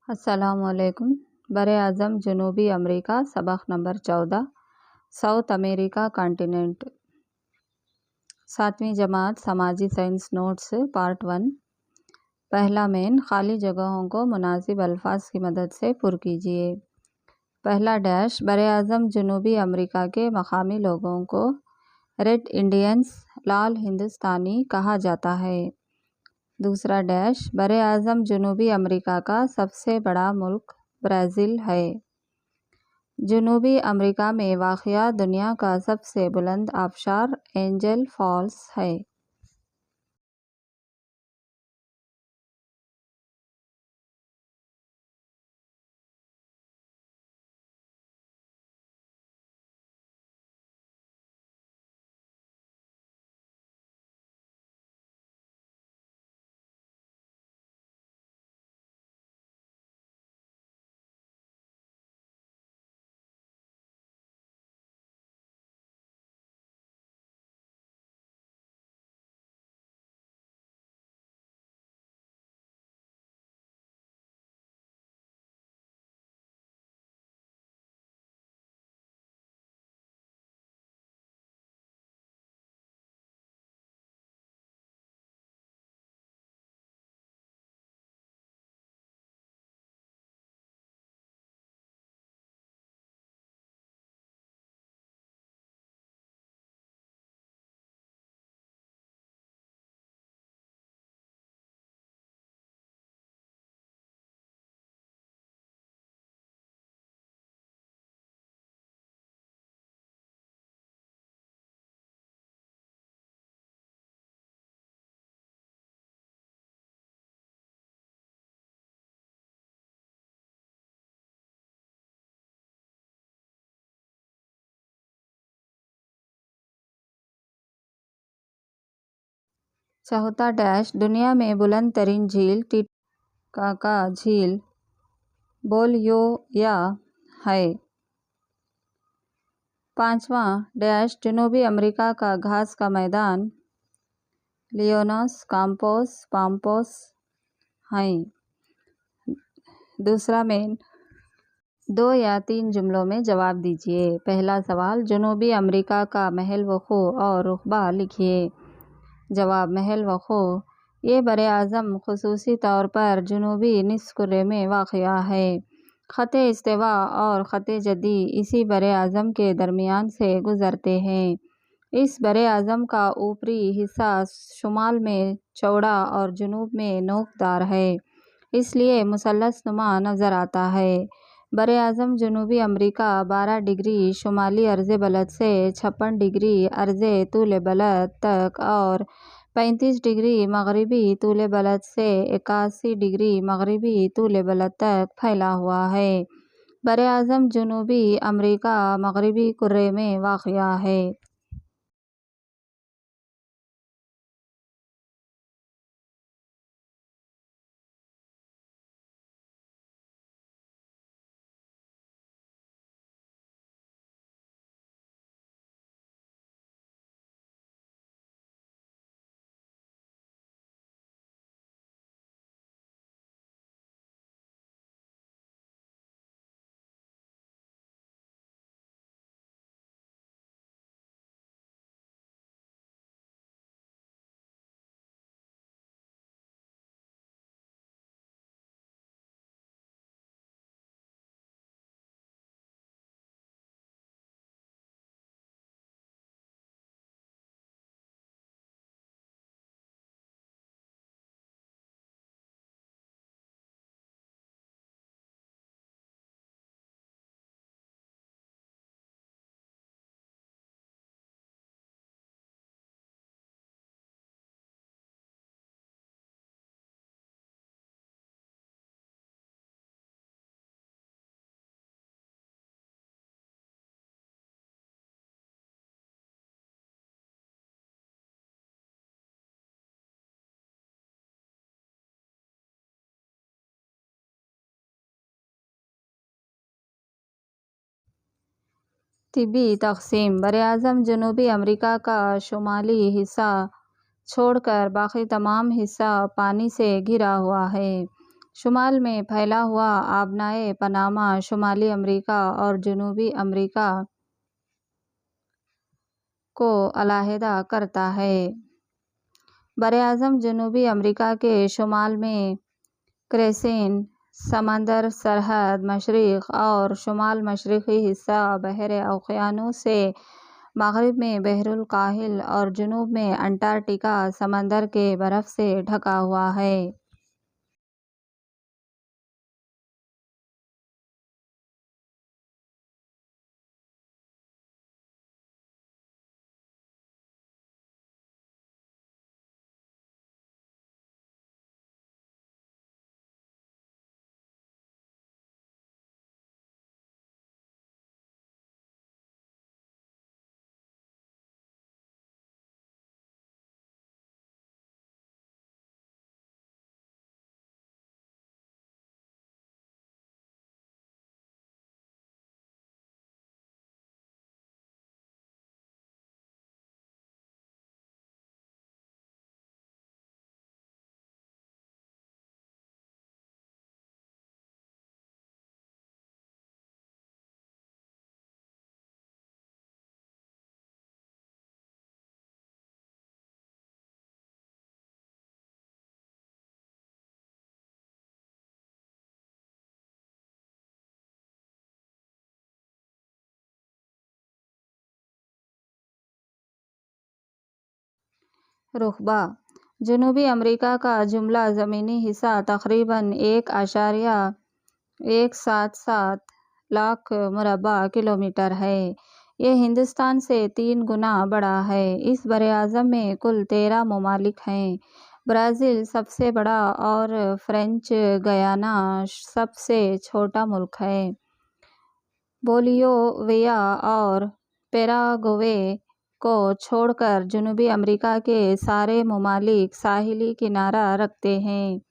अस्सलामुअलैकुम। बर-ए-आज़म जनूबी अमेरिका सबक नंबर 14 साउथ अमेरिका कॉन्टिनेंट 7वीं जमात समाजी साइंस नोट्स पार्ट 1। पहला मेन खाली जगहों को मुनासिब अल्फाज की मदद से पुर कीजिए। पहला डैश बर-ए-आज़म जनूबी अमेरिका के मकामी लोगों को रेड इंडियंस लाल हिंदुस्तानी कहा जाता है। दूसरा डैश बर-ए-आज़म जनूबी अमेरिका का सबसे बड़ा मुल्क ब्राज़ील है। जनूबी अमेरिका में वाक़िया दुनिया का सबसे बुलंद आबशार एंजल फॉल्स है। चौथा डैश दुनिया में बुलंद तरीन झील टिटिकाका झील बोलयोया है। पांचवा डैश जनूबी अमेरिका का घास का मैदान लियोनस काम्पोस पाम्पोस है। दूसरा मेन 2 या 3 जुमलों में जवाब दीजिए। पहला सवाल जनूबी अमेरिका का महल वक़ूअ और रुक़बा लिखिए। जवाब महल वक़ूअ ये बर-ए-आज़म ख़ुसूसी तौर पर जनूबी निस्फ़ कुर्रे में वाक़िया है। ख़त्ते इस्तिवा और ख़त्ते जद्दी इसी बर-ए-आज़म के दरमियान से गुज़रते हैं। इस बर-ए-आज़म का ऊपरी हिस्सा शुमाल में चौड़ा और जनूब में नोकदार है, इसलिए मुसल्लस नुमा नज़र आता है। बर-ए-आज़म जनूबी अमेरिका 12 डिग्री शुमाली अर्ज़ बलद से 56 डिग्री अर्ज़ तूल बलद तक और 35 डिग्री मग़रिबी तूल बलद से 81 डिग्री मग़रिबी तूल बलद तक फैला हुआ है। बर-ए-आज़म जनूबी अमेरिका मग़रिबी कुर्रे में वाक़िया है। तिब्बी तक़सीम बर-ए-आज़म जनूबी अमेरिका का शुमाली हिस्सा छोड़कर बाकी तमाम हिस्सा पानी से घिरा हुआ है। शुमाल में फैला हुआ आबनाए पनामा शुमाली अमेरिका और जनूबी अमेरिका को अलहदा करता है। बरआज़म जनूबी अमेरिका के शुमाल में क्रेसेंट समंदर सरहद मशरिक़ और शुमाल मशरक़ी हिस्सा बहर ओक़यानूस से मग़रिब में बहरुल काहिल और जुनूब में अंटार्कटिका समंदर के बर्फ़ से ढका हुआ है। रुक़बा जनूबी अमेरिका का जुमला ज़मीनी हिस्सा तक़रीबन 1.177 लाख मुरब्बा किलोमीटर है। ये हिंदुस्तान से 3 गुना बड़ा है। इस बरआज़म में कुल 13 ममालिक हैं। ब्राज़ील सबसे बड़ा और फ्रेंच गयाना सबसे छोटा मुल्क है। बोलिविया और पैराग्वे को छोड़कर जनूबी अमेरिका के सारे ममालिक साहिली किनारा रखते हैं।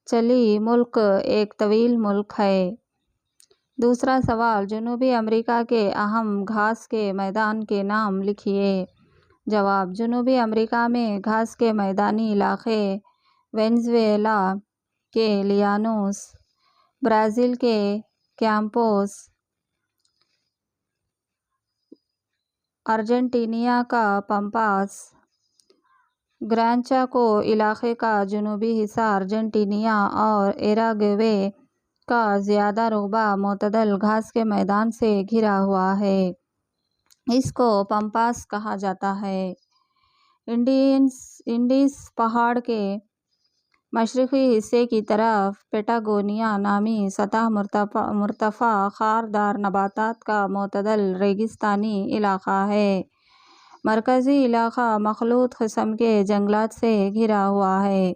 चिली मुल्क एक तवील मुल्क है। दूसरा सवाल, जनूबी अमेरिका के अहम घास के मैदान के नाम लिखिए। जवाब, जनूबी अमेरिका में घास के मैदानी इलाक़े वेनेज़ुएला के ल्यानोस, ब्राज़ील के कैंपोस, अर्जेंटीना का पंपास, ग्रैन चाको इलाक़े का जनूबी हिस्सा अर्जेंटीना और उरुग्वे का ज़्यादा रुक़बा मुतदल घास के मैदान से घिरा हुआ है। इसको पंपास कहा जाता है। एंडीज़ पहाड़ के मशरक़ी हिस्से की तरफ पैटागोनिया नामी सतह मुर्तफ़ा ख़ारदार नबातात का मुतदल रेगिस्तानी इलाक़ा है। मरकज़ी इलाक़ा मख़लूत क़िस्म के जंगलात से घिरा हुआ है।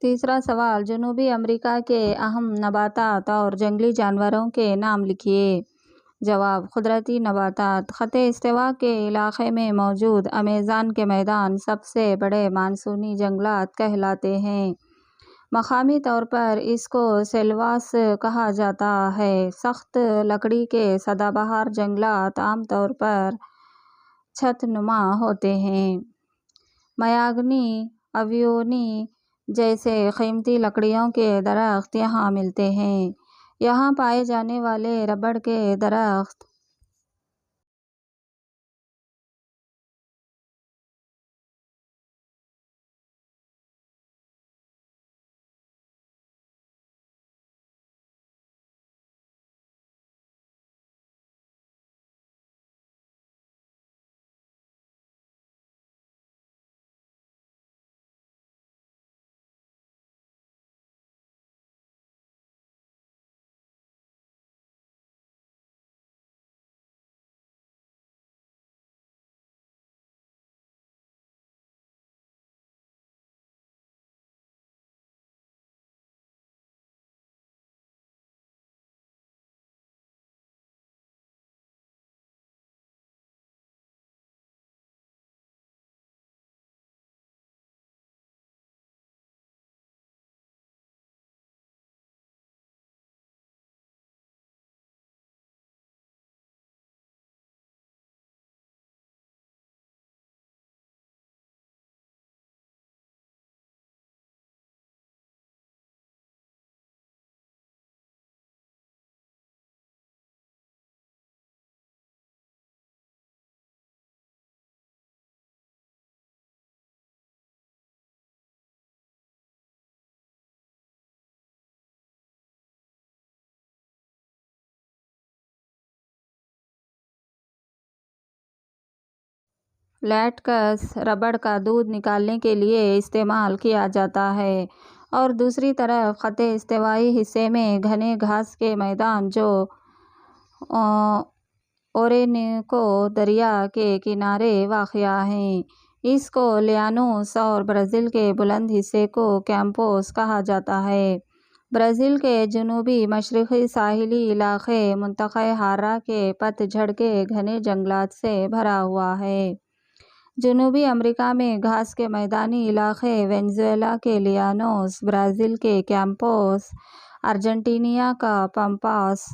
तीसरा सवाल, जनूबी अमेरिका के अहम नबातात और जंगली जानवरों के नाम लिखिए। जवाब, कुदरती नबातात। ख़त्े इस्तिवा के इलाक़े में मौजूद अमेज़न के मैदान सबसे बड़े मानसूनी जंगलात कहलाते हैं। मक़ामी तौर पर इसको सेल्वास कहा जाता है। सख्त लकड़ी के सदाबहार जंगलात आम तौर पर छतनुमा होते हैं। मयागनी, अवियोनी जैसे कीमती लकड़ियों के दरख्त यहाँ मिलते हैं। यहाँ पाए जाने वाले रबड़ के दरख्त लैटेक्स रबड़ का दूध निकालने के लिए इस्तेमाल किया जाता है, और दूसरी तरफ खत्े इस्तिवाई हिस्से में घने घास के मैदान जो ओरेनिको दरिया के किनारे वाक़या हैं। इसको ल्यानोस और ब्राज़ील के बुलंद हिस्से को कैंपोस कहा जाता है। ब्राज़ील के जनूबी मशरक़ी साहिली इलाक़े मुंतक़े हारा के पतझड़ के घने जंगलात से भरा हुआ है। जनूबी अमेरिका में घास के मैदानी इलाक़े वेनेज़ुएला के ल्यानोस, ब्राज़ील के कैंपोस, अर्जेंटीना का पंपास,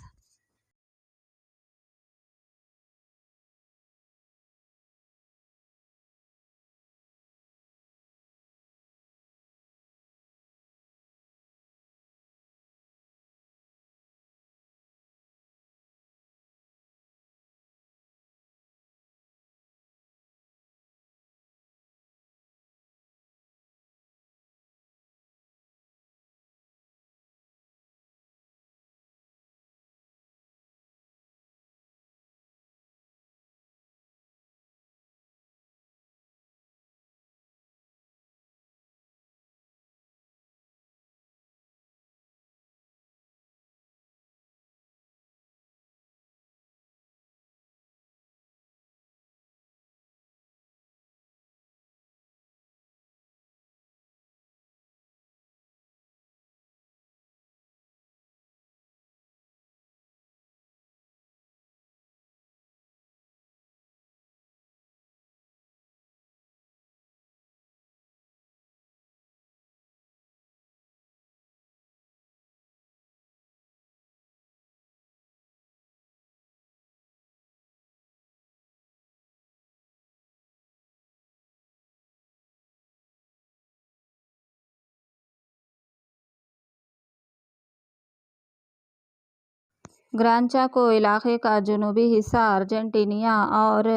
ग्रान चाको इलाक़े का जनूबी हिस्सा अर्जेंटीना और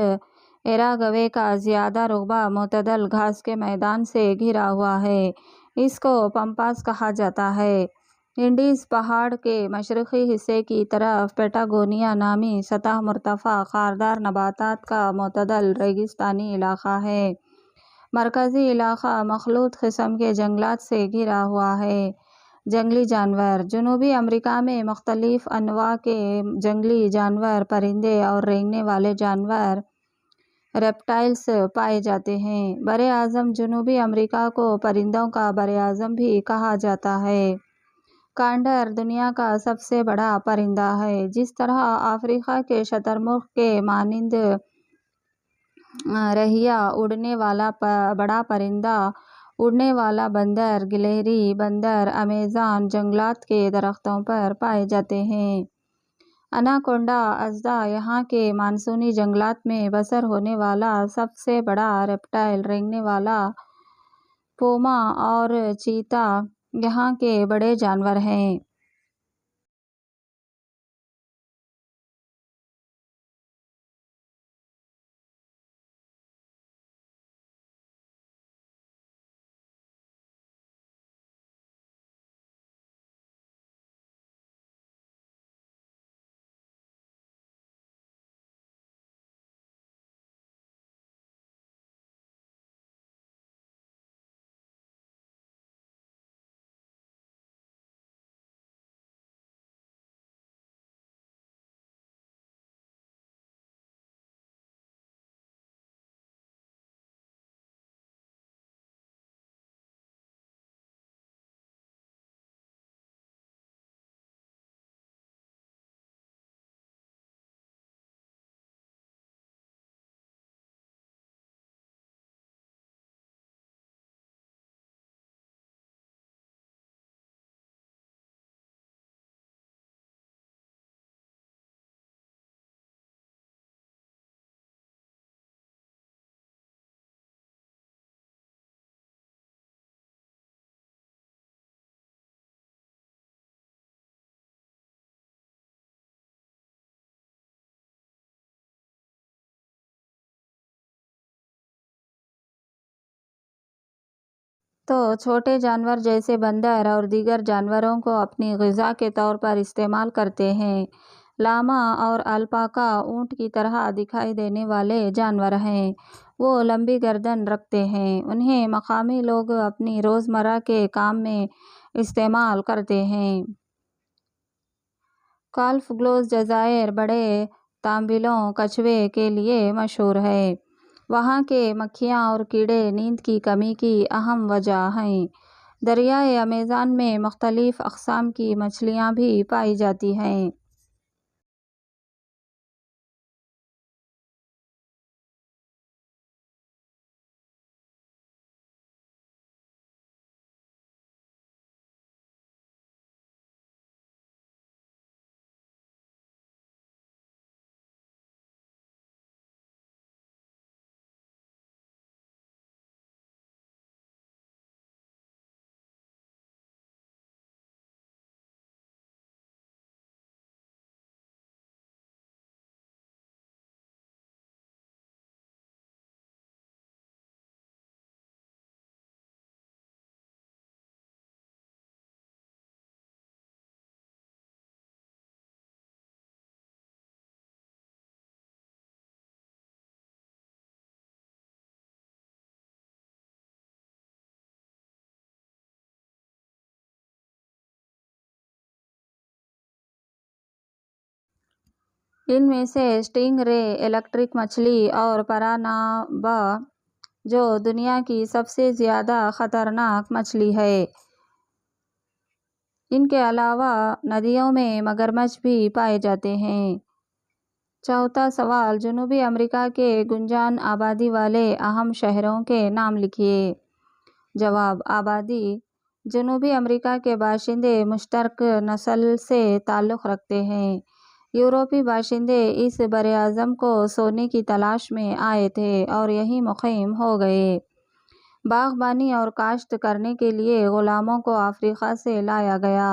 एराग्वे का ज़्यादा रकबा मुतदल घास के मैदान से घिरा हुआ है। इसको पंपास कहा जाता है। इंडीज़ पहाड़ के मशरक़ी हिस्से की तरफ पैटागोनिया नामी सतह मुर्तफ़ा खारदार नबातात का मुतदल रेगिस्तानी इलाक़ा है। मरकज़ी इलाक़ा मखलूत किस्म के जंगलात से घिरा हुआ है। जंगली जानवर जनूबी अमेरिका में मुख्तलिफ़ अनवा के जंगली जानवर, परिंदे और रेंगने वाले जानवर रेप्टाइल्स पाए जाते हैं। बरे आज़म जनूबी अमेरिका को परिंदों का बरे आज़म भी कहा जाता है। कांडर दुनिया का सबसे बड़ा परिंदा है। जिस तरह अफ्रीका के शतरमुर्ग के मानिंद रहिया उड़ने वाला बड़ा परिंदा, उड़ने वाला बंदर, गिलहरी बंदर अमेज़न जंगलात के दरख्तों पर पाए जाते हैं। अनाकोंडा अजदा यहाँ के मानसूनी जंगलात में बसर होने वाला सबसे बड़ा रेप्टाइल, रेंगने वाला पूमा और चीता यहाँ के बड़े जानवर हैं। तो छोटे जानवर जैसे बंदर और दीगर जानवरों को अपनी ग़िज़ा के तौर पर इस्तेमाल करते हैं। लामा और अल्पाका ऊँट की तरह दिखाई देने वाले जानवर हैं। वो लंबी गर्दन रखते हैं। उन्हें मकामी लोग अपनी रोज़मर्रा के काम में इस्तेमाल करते हैं। गालफ़ागोस जज़ायर बड़े तांबीलों कछुए के लिए मशहूर है। वहाँ के मक्खियाँ और कीड़े नींद की कमी की अहम वजह हैं। दरियाए अमेज़न में मुख्तलिफ़ अक़साम की मछलियाँ भी पाई जाती हैं। इनमें से स्टिंगरे, इलेक्ट्रिक मछली और परानाबा जो दुनिया की सबसे ज़्यादा ख़तरनाक मछली है। इनके अलावा नदियों में मगरमच्छ भी पाए जाते हैं। चौथा सवाल, जनूबी अमेरिका के गुंजान आबादी वाले अहम शहरों के नाम लिखिए। जवाब: आबादी। जनूबी अमेरिका के बाशिंदे मुश्तरक नस्ल से ताल्लुक़ रखते हैं। यूरोपी बाशिंदे इस बरआज़म को सोने की तलाश में आए थे और यहीं मुक़ीम हो गए। बाग़बानी और काश्त करने के लिए ग़ुलामों को अफ़्रीका से लाया गया।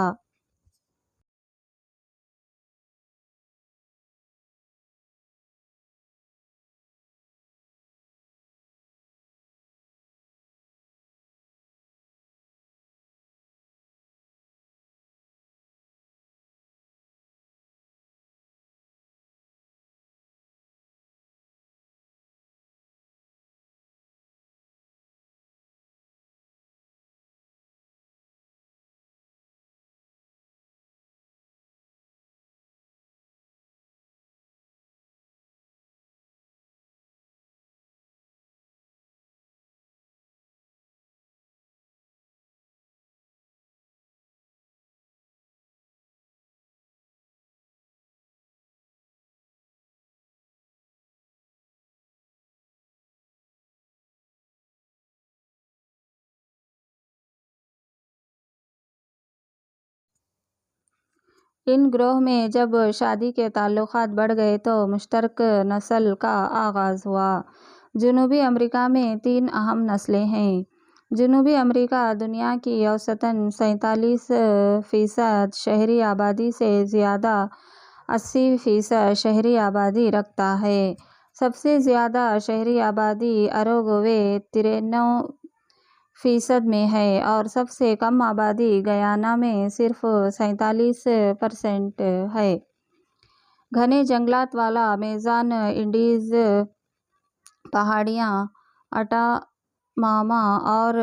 इन ग्रोह में जब शादी के ताल्लुकात बढ़ गए तो मुश्तरक नस्ल का आगाज़ हुआ। जनूबी अमेरिका में 3 अहम नस्लें हैं। जनूबी अमेरिका दुनिया की औसतन 47% शहरी आबादी से ज़्यादा 80% शहरी आबादी रखता है। सबसे ज़्यादा शहरी आबादी अरोगवे 93% में है और सबसे कम आबादी गयाना में सिर्फ 47% है। घने जंगलात वाला मेज़ान इंडीज़ पहाड़ियाँ, अटामामा और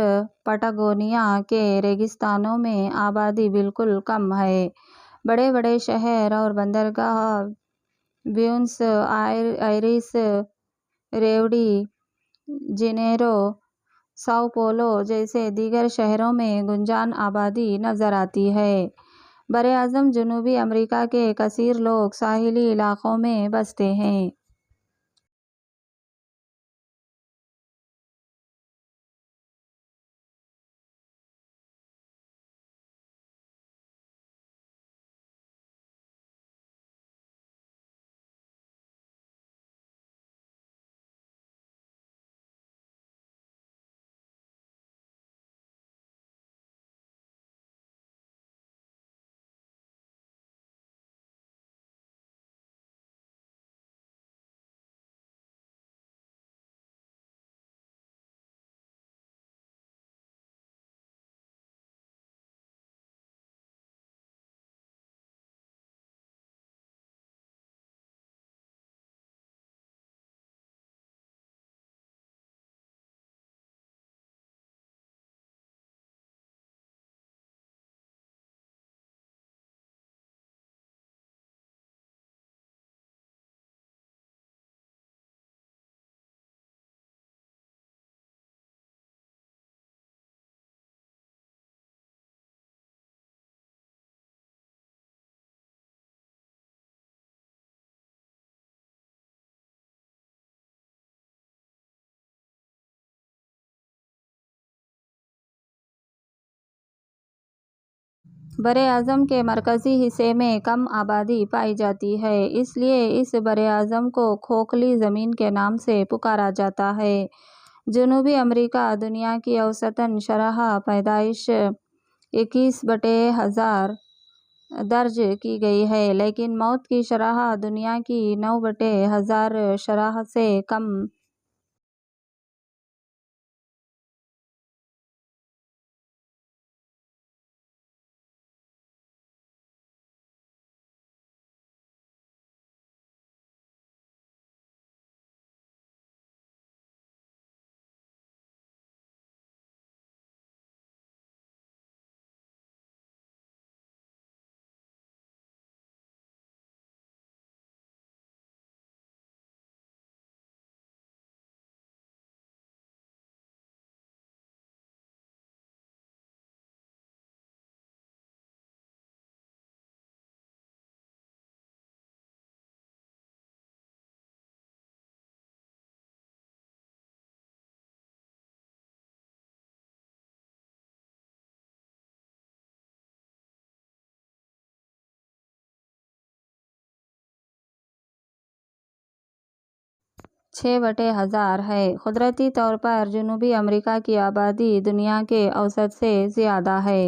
पटागोनिया के रेगिस्तानों में आबादी बिल्कुल कम है। बड़े बड़े शहर और बंदरगाह Buenos iris, Rio de Janeiro, Sao Paulo जैसे दीगर शहरों में गुंजान आबादी नज़र आती है। बरे-आज़म जनूबी अमेरिका के कसीर लोग साहिली इलाकों में बसते हैं। बरे-आज़म के मरकज़ी हिस्से में कम आबादी पाई जाती है, इसलिए इस बरे-आज़म को खोखली ज़मीन के नाम से पुकारा जाता है। जनूबी अमेरिका दुनिया की औसतन शरह पैदाइश 21/1000 दर्ज की गई है, लेकिन मौत की शरह दुनिया की 9/1000 शरह से कम छः बटे हज़ार है। कुदरती तौर पर जनूबी अमेरिका की आबादी दुनिया के औसत से ज़्यादा है।